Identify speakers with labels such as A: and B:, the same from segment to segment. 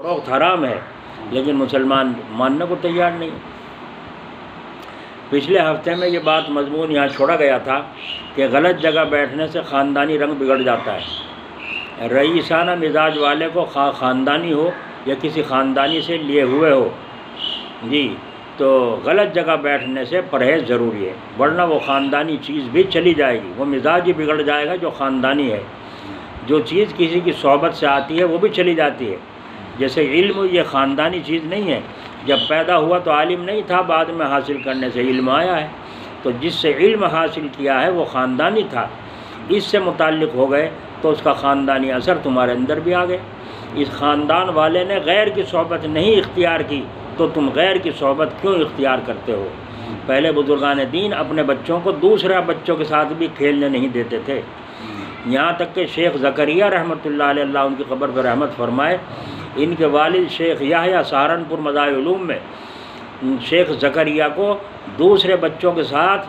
A: فروخت حرام ہے، لیکن مسلمان ماننے کو تیار نہیں۔ پچھلے ہفتے میں یہ بات مضمون یہاں چھوڑا گیا تھا کہ غلط جگہ بیٹھنے سے خاندانی رنگ بگڑ جاتا ہے۔ رئیسانہ مزاج والے کو خاندانی ہو یا کسی خاندانی سے لیے ہوئے ہو، جی، تو غلط جگہ بیٹھنے سے پرہیز ضروری ہے، ورنہ وہ خاندانی چیز بھی چلی جائے گی، وہ مزاج ہی بگڑ جائے گا جو خاندانی ہے۔ جو چیز کسی کی صحبت سے آتی ہے وہ بھی چلی جاتی ہے۔ جیسے علم یہ خاندانی چیز نہیں ہے، جب پیدا ہوا تو عالم نہیں تھا، بعد میں حاصل کرنے سے علم آیا ہے، تو جس سے علم حاصل کیا ہے وہ خاندانی تھا، اس سے متعلق ہو گئے تو اس کا خاندانی اثر تمہارے اندر بھی آ گئے۔ اس خاندان والے نے غیر کی صحبت نہیں اختیار کی تو تم غیر کی صحبت کیوں اختیار کرتے ہو؟ پہلے بزرگان دین اپنے بچوں کو دوسرے بچوں کے ساتھ بھی کھیلنے نہیں دیتے تھے، یہاں تک کہ شیخ زکریا رحمۃ اللہ علیہ، اللہ ان کی قبر پر رحمت فرمائے، ان کے والد شیخ یحییٰ سہارنپور مزار علوم میں شیخ زکریا کو دوسرے بچوں کے ساتھ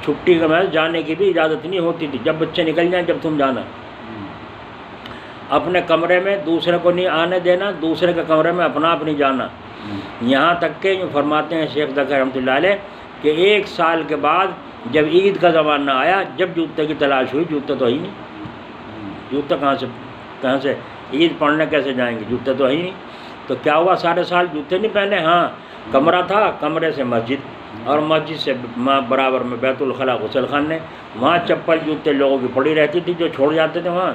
A: چھٹی کے محض جانے کی بھی اجازت نہیں ہوتی تھی، جب بچے نکل جائیں جب تم جانا، اپنے کمرے میں دوسرے کو نہیں آنے دینا، دوسرے کے کمرے میں اپنا اپنی جانا۔ یہاں تک کہ یوں فرماتے ہیں شیخ زکریا رحمۃ اللہ علیہ کہ 1 سال کے بعد جب عید کا زمانہ آیا، جب جوتے کی تلاش ہوئی، جوتے تو ہی نہیں، جوتے کہاں سے عید پڑھنے کیسے جائیں گے، جوتے تو ہی نہیں، تو کیا ہوا سارے سال جوتے نہیں پہنے؟ ہاں، کمرہ تھا، کمرے سے مسجد اور مسجد سے برابر میں بیت الخلاء غسل خانے، وہاں چپل جوتے لوگوں کی پڑی رہتی تھی جو چھوڑ جاتے تھے وہاں،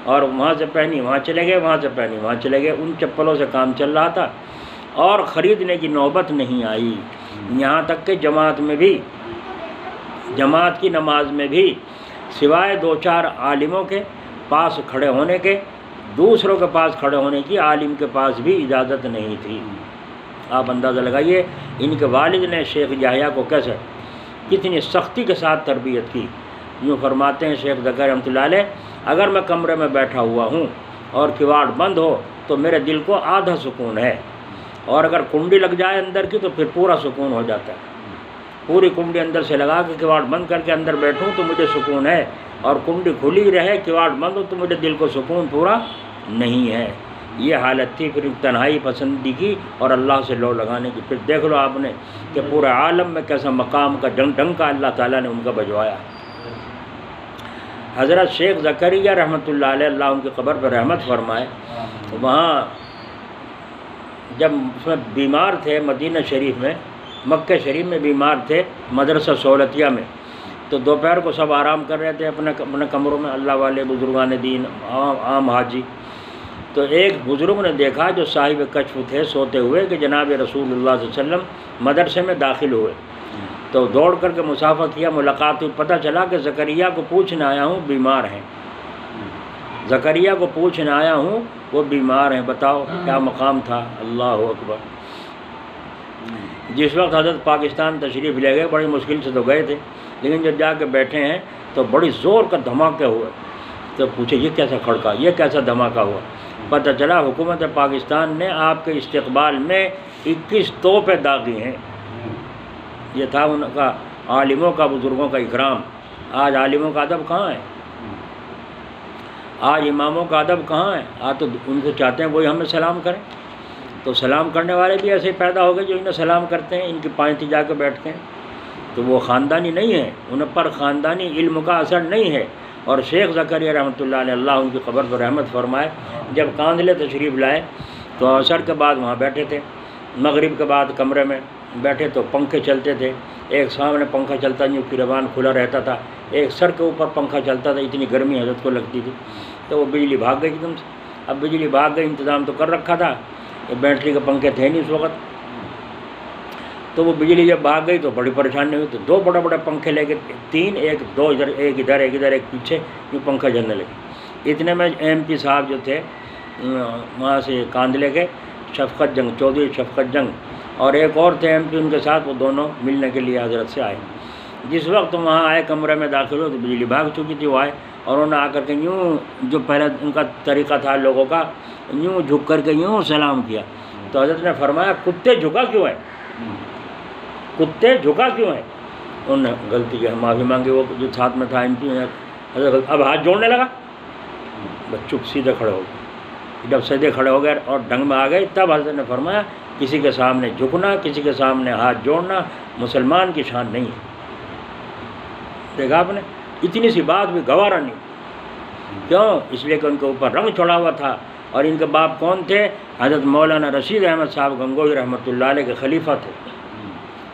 A: اور وہاں سے پہنی وہاں چلے گئے، وہاں سے پہنی وہاں چلے گئے، ان چپلوں سے کام چل رہا تھا اور خریدنے کی نوبت نہیں آئی۔ یہاں تک کہ جماعت میں بھی، جماعت کی نماز میں بھی سوائے 2-4 عالموں کے پاس کھڑے ہونے کے، دوسروں کے پاس کھڑے ہونے کی عالم کے پاس بھی اجازت نہیں تھی۔ آپ اندازہ لگائیے ان کے والد نے شیخ یحییٰ کو کیسے، کتنی سختی کے ساتھ تربیت کی۔ یوں فرماتے ہیں شیخ زکریا رحمۃ اللہ علیہ، اگر میں کمرے میں بیٹھا ہوا ہوں اور کواڑ بند ہو تو میرے دل کو آدھا سکون ہے، اور اگر کنڈی لگ جائے اندر کی تو پھر پورا سکون ہو جاتا ہے۔ پوری کنڈی اندر سے لگا کے کواڑ بند کر کے اندر بیٹھوں تو مجھے سکون ہے، اور کنڈی کھلی رہے کواڑ بند ہو تو مجھے دل کو سکون پورا نہیں ہے۔ یہ حالت تھی پھر تنہائی پسندی کی اور اللہ سے لو لگانے کی۔ پھر دیکھ لو آپ نے کہ پورے عالم میں کیسا مقام کا ڈنکا اللہ تعالیٰ نے ان کا بجوایا۔ حضرت شیخ زکریا رحمۃ اللہ علیہ، اللہ ان کی قبر پر رحمت فرمائے، وہاں جب اس میں بیمار تھے مدینہ شریف میں، مکہ شریف میں بیمار تھے مدرسہ سہولتیہ میں، تو دوپہر کو سب آرام کر رہے تھے اپنے کمروں میں، اللہ والے بزرگان دین، عام حاجی۔ تو ایک بزرگ نے دیکھا جو صاحب کشف تھے سوتے ہوئے کہ جناب رسول اللہ صلی اللہ علیہ وسلم مدرسے میں داخل ہوئے، تو دوڑ کر کے مصافحہ کیا، ملاقات ہوئی، پتہ چلا کہ زکریا کو پوچھنے آیا ہوں بیمار ہیں، زکریا کو پوچھنے آیا ہوں وہ بیمار ہیں، بتاؤ کیا مقام تھا۔ اللہ اکبر۔ جس وقت حضرت پاکستان تشریف لے گئے، بڑی مشکل سے تو گئے تھے، لیکن جب جا کے بیٹھے ہیں تو بڑی زور کا دھماکے ہوئے، تو پوچھے یہ کیسا کھڑکا، یہ کیسا دھماکہ ہوا؟ پتہ چلا حکومت پاکستان نے آپ کے استقبال میں 21 توپیں داغی ہیں۔ یہ تھا ان کا عالموں کا، بزرگوں کا اکرام۔ آج عالموں کا ادب کہاں ہے؟ آج اماموں کا ادب کہاں ہے؟ آج تو ان کو چاہتے ہیں وہی ہمیں سلام کریں، تو سلام کرنے والے بھی ایسے پیدا ہو گئے جو انہیں سلام کرتے ہیں، ان کی پائیں جا کے بیٹھتے ہیں، تو وہ خاندانی نہیں ہے، ان پر خاندانی علم کا اثر نہیں ہے۔ اور شیخ زکریا رحمۃ اللہ علیہ، اللہ ان کی قبر پر رحمت فرمائے، جب کاندھلے تشریف لائے تو عصر کے بعد وہاں بیٹھے تھے، مغرب کے بعد کمرے میں بیٹھے تو پنکھے چلتے تھے، ایک سامنے پنکھا چلتا یوں کیروان کھلا رہتا تھا، ایک سر کے اوپر پنکھا چلتا تھا، اتنی گرمی حضرت کو لگتی تھی، تو وہ بجلی بھاگ گئی ایک دم سے۔ اب بجلی بھاگ گئی، انتظام تو کر رکھا تھا، بیٹری کے پنکھے تھے نہیں اس وقت، تو وہ بجلی جب بھاگ گئی تو بڑی پریشانی ہوئی، تو 2 بڑے پنکھے لے کے 3، ایک 2 ادھر، ایک ادھر، ایک پیچھے، یوں پنکھا جلنے لگے۔ اتنے میں MP صاحب جو تھے وہاں سے کاندھلے کے، شفقت جنگ، چودھری شفقت جنگ، اور ایک اور تھے MP ان کے ساتھ، وہ دونوں ملنے کے لیے حضرت سے آئے۔ جس وقت وہاں آئے کمرے میں داخل ہو تو بجلی بھاگ چکی تھی، وہ آئے اور انہوں نے آ کر کے یوں، جو پہلے ان کا طریقہ تھا لوگوں کا، یوں جھک کر کے یوں سلام کیا، تو حضرت نے فرمایا کتے جھکا کیوں ہے، کتے جھکا کیوں ہے؟ انہوں نے غلطی کی، معافی مانگی، وہ جو ساتھ میں تھا MP، حضرت اب ہاتھ جوڑنے لگا، بس چپ سیدھے کھڑے ہو گئے۔ جب سجدے کھڑے ہو گئے اور ڈھنگ میں آ گئے تب حضرت نے فرمایا کسی کے سامنے جھکنا، کسی کے سامنے ہاتھ جوڑنا مسلمان کی شان نہیں ہے۔ دیکھا آپ نے، اتنی سی بات بھی گوارا نہیں، کیوں؟ اس لیے کہ ان کے اوپر رنگ چڑھا ہوا تھا، اور ان کے باپ کون تھے؟ حضرت مولانا رشید احمد صاحب گنگوئی رحمۃ اللہ علیہ کے خلیفہ تھے،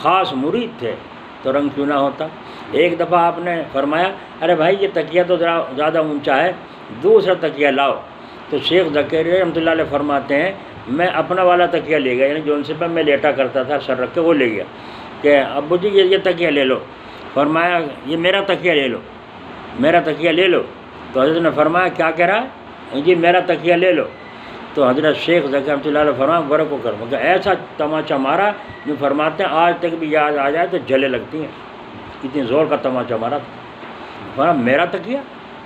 A: خاص مرید تھے، تو رنگ کیوں نہ ہوتا؟ ایک دفعہ آپ نے فرمایا ارے بھائی یہ تکیہ تو ذرا زیادہ اونچا ہے، دوسرا تکیہ لاؤ۔ تو شیخ زکریا رحمۃ اللہ علیہ فرماتے ہیں میں اپنا والا تکیہ لے گیا، یعنی جو ان سے پہ میں لیٹا کرتا تھا سر رکھ کے وہ لے گیا کہ ابو جی یہ تکیہ لے لو۔ فرمایا یہ میرا تکیہ لے لو، میرا تکیہ لے لو۔ تو حضرت نے فرمایا کیا کہہ رہا ہے؟ جی میرا تکیہ لے لو۔ تو حضرت شیخ زکریا رحمۃ اللہ علیہ فرمایا برا کو کر، مگر ایسا تماچا مارا جو فرماتے ہیں آج تک بھی یاد آ جائے تو جلے لگتی ہیں، اتنی زور کا تماچا مارا تھا۔ فرمایا میرا تکیہ،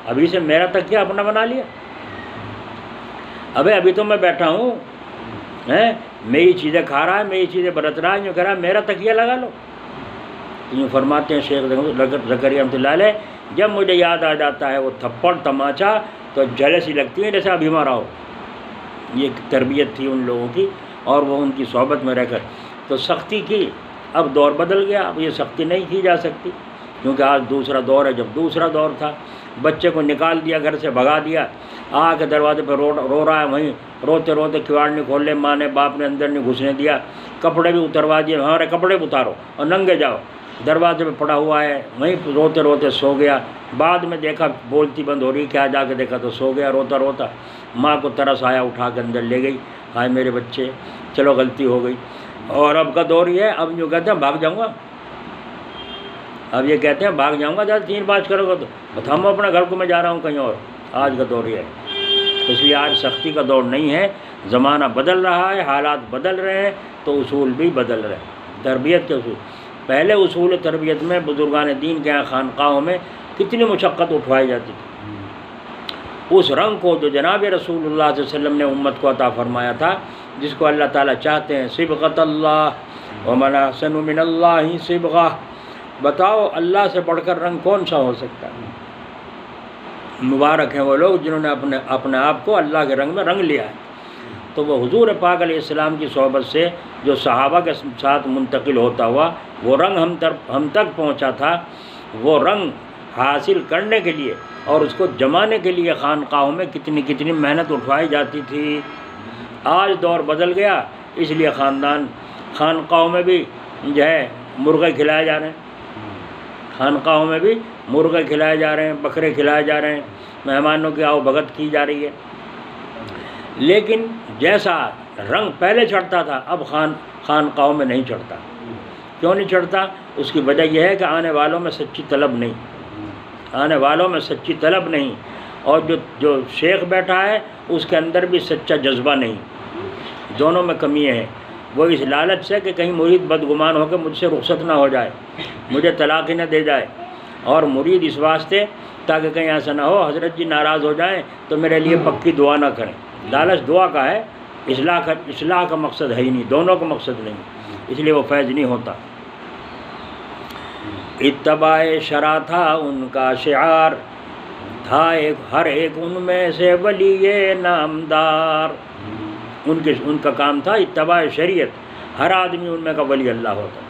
A: ابھی سے میرا تکیہ اپنا بنا لیا؟ ابھی تو میں بیٹھا ہوں، میری چیزیں کھا رہا ہے، میری چیزیں برت رہا ہے، یوں کہہ رہا ہے میرا تکیہ لگا لو۔ یوں فرماتے ہیں شیخ زکریا رحمۃ اللہ علیہ جب مجھے یاد آ جاتا ہے وہ تھپڑ تماچا تو جلے سی لگتی ہے جیسے ابھی مارا ہو۔ یہ تربیت تھی ان لوگوں کی، اور وہ ان کی صحبت میں رہ کر تو سختی کی۔ اب دور بدل گیا، اب یہ سختی نہیں کی جا سکتی، کیونکہ آج دوسرا دور ہے۔ جب دوسرا دور تھا بچے کو نکال دیا گھر سے، بھگا دیا، آ کے دروازے پہ رو رہا ہے، وہیں روتے روتے کواڑ نہیں کھول لے، ماں نے باپ نے اندر نہیں گھسنے دیا، کپڑے بھی اتروا دیے، ہمارے کپڑے بھی اتارو اور ننگے جاؤ، دروازے پہ پڑا ہوا ہے، وہیں روتے روتے سو گیا۔ بعد میں دیکھا بولتی بند ہو رہی، کیا جا کے دیکھا تو سو گیا روتا روتا۔ ماں کو ترس آیا، اٹھا کے اندر لے گئی، ہائے میرے بچے، چلو غلطی ہو گئی۔ اور اب کا دور یہ ہے، اب جو کہتے ہیں بھاگ جاؤں گا، اب یہ کہتے ہیں بھاگ جاؤں گا، جب 3 5 کرو گا تو تھمو اپنے گھر کو، میں جا رہا ہوں کہیں اور۔ آج کا دور یہ ہے، اس لیے آج سختی کا دور نہیں ہے، زمانہ بدل رہا ہے، حالات بدل رہے ہیں، تو اصول بھی بدل رہے ہیں، تربیت کے اصول۔ پہلے اصول تربیت میں بزرگان دین کے یہاں خانقاہوں میں کتنی مشقت اٹھوائی جاتی تھی۔ اس رنگ کو جو جناب رسول اللہ صلی اللہ علیہ وسلم نے امت کو عطا فرمایا تھا، جس کو اللہ تعالیٰ چاہتے ہیں، صبغۃ اللہ ومن احسن من اللہ صبغہ، بتاؤ اللہ سے بڑھ کر رنگ کون سا ہو سکتا ہے؟ مبارک ہیں وہ لوگ جنہوں نے اپنے آپ کو اللہ کے رنگ میں رنگ لیا ہے۔ تو وہ حضور پاک علیہ السلام کی صحبت سے جو صحابہ کے ساتھ منتقل ہوتا ہوا وہ رنگ ہم تک پہنچا تھا، وہ رنگ حاصل کرنے کے لیے اور اس کو جمانے کے لیے خانقاہوں میں کتنی محنت اٹھوائی جاتی تھی۔ آج دور بدل گیا، اس لیے خانقاہوں میں بھی جو ہے مرغے کھلائے جا رہے ہیں، خانقاہوں میں بھی مرغے کھلائے جا رہے ہیں، بکرے کھلائے جا رہے ہیں، مہمانوں کی آؤ بھگت کی جا رہی ہے۔ لیکن جیسا رنگ پہلے چڑھتا تھا اب خانقاہوں میں نہیں چڑھتا۔ کیوں نہیں چڑھتا؟ اس کی وجہ یہ ہے کہ آنے والوں میں سچی طلب نہیں، آنے والوں میں سچی طلب نہیں، اور جو شیخ بیٹھا ہے اس کے اندر بھی سچا جذبہ نہیں، دونوں میں کمی ہے۔ وہ اس لالچ سے کہ کہیں مرید بدگمان ہو کے مجھ سے رخصت نہ ہو جائے، مجھے طلاق ہی نہ دے جائے، اور مرید اس واسطے تاکہ کہیں ایسا نہ ہو حضرت جی ناراض ہو جائیں تو میرے لیے پکی دعا نہ کریں۔ لالچ دعا کا ہے، اصلاح کا مقصد ہے ہی نہیں، دونوں کا مقصد نہیں، اس لیے وہ فیض نہیں ہوتا۔ اتباع شرع تھا ان کا شعار، تھا ہر ایک ان میں سے ولی نامدار۔ ان کا کام تھا اتباع شریعت، ہر آدمی ان میں کا ولی اللہ ہوتا۔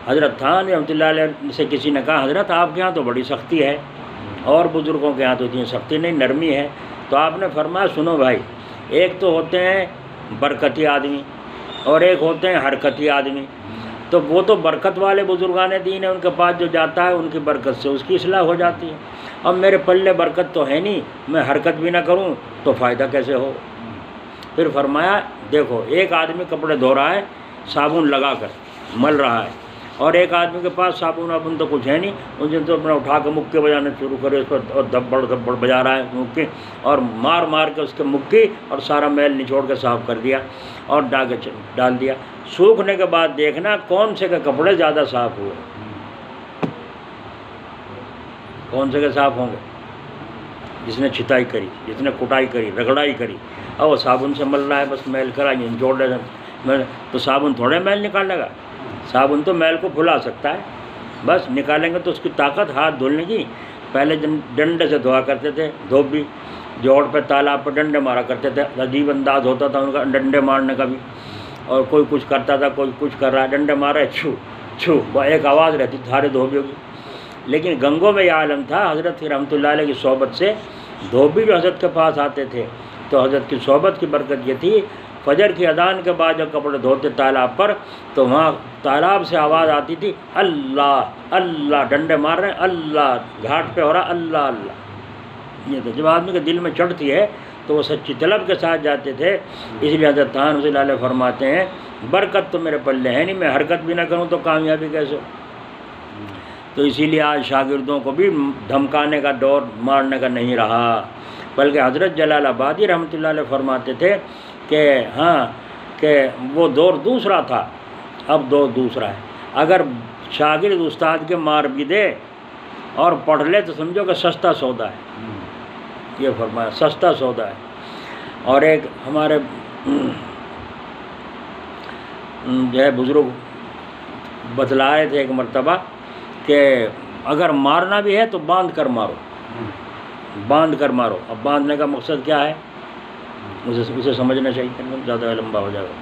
A: حضرت تھان رحمۃ اللہ علیہ سے کسی نے کہا حضرت آپ کے ہاں تو بڑی سختی ہے، اور بزرگوں کے ہاں تو اتنی سختی نہیں، نرمی ہے۔ تو آپ نے فرمایا سنو بھائی، ایک تو ہوتے ہیں برکتی آدمی اور ایک ہوتے ہیں حرکتی آدمی۔ تو وہ تو برکت والے بزرگان دین ہیں، ان کے پاس جو جاتا ہے ان کی برکت سے اس کی اصلاح ہو جاتی ہے۔ اب میرے پلے برکت تو ہے نہیں، میں حرکت بھی نہ کروں تو فائدہ کیسے ہو؟ پھر فرمایا دیکھو ایک آدمی کپڑے دھو رہا ہے صابن لگا کر مل رہا ہے، اور ایک آدمی کے پاس صابن تو کچھ ہے نہیں، ان سے تو اپنا اٹھا کے مکے بجانا شروع کرے اس پر، اور دبڑ بجا رہا ہے مکے، اور مار کے اس کے مکی اور سارا میل نچوڑ کے صاف کر دیا اور ڈال دیا۔ سوکھنے کے بعد دیکھنا کون سے کے کپڑے زیادہ صاف ہوئے، کون سے کے صاف ہوں گے؟ جس نے چھتائی کری، جس نے کٹائی کری، رگڑائی کری، اور وہ صابن سے مل رہا ہے، بس میل کرا نچوڑ رہے، تو صابن تھوڑے میل نکالے گا؟ صابن تو میل کو پھلا سکتا ہے، بس نکالیں گے تو اس کی طاقت ہاتھ دھلنے کی۔ پہلے ڈنڈے سے دھوا کرتے تھے دھوبی، جوڑ پہ تالاب پہ ڈنڈے مارا کرتے تھے، عجیب انداز ہوتا تھا ان کا ڈنڈے مارنے کا بھی، اور کوئی کچھ کرتا تھا، کوئی کچھ کر رہا ہے، ڈنڈے مار رہے چھو چھو، وہ ایک آواز رہتی تھی سارے دھوبیوں کی۔ لیکن گنگوں میں یہ عالم تھا، حضرت کی رحمۃ اللہ علیہ کی صحبت سے دھوبی بھی حضرت کے پاس آتے تھے، تو حضرت کی صحبت کی برکت یہ تھی، فجر کی اذان کے بعد جب کپڑے دھوتے تالاب پر تو وہاں تالاب سے آواز آتی تھی اللہ اللہ، ڈنڈے مار رہے ہیں اللہ، گھاٹ پہ ہو رہا اللہ اللہ۔ یہ تو جب آدمی کے دل میں چڑھتی ہے تو وہ سچی طلب کے ساتھ جاتے تھے۔ اس لیے حضرت تھان رضی اللہ علیہ فرماتے ہیں برکت تو میرے پلے ہے نہیں، میں حرکت بھی نہ کروں تو کامیابی کیسے ہو؟ تو اسی لیے آج شاگردوں کو بھی دھمکانے کا دور مارنے کا نہیں رہا، بلکہ حضرت جلال آبادی رحمۃ اللہ علیہ فرماتے تھے کہ ہاں کہ وہ دور دوسرا تھا، اب دور دوسرا ہے۔ اگر شاگرد استاد کے مار بھی دے اور پڑھ لے تو سمجھو کہ سستا سودا ہے، یہ فرمایا سستا سودا ہے۔ اور ایک ہمارے جو ہے بزرگ بتلائے تھے ایک مرتبہ کہ اگر مارنا بھی ہے تو باندھ کر مارو، باندھ کر مارو۔ اب باندھنے کا مقصد کیا ہے اسے سمجھنا چاہیے، زیادہ لمبا ہو جائے گا۔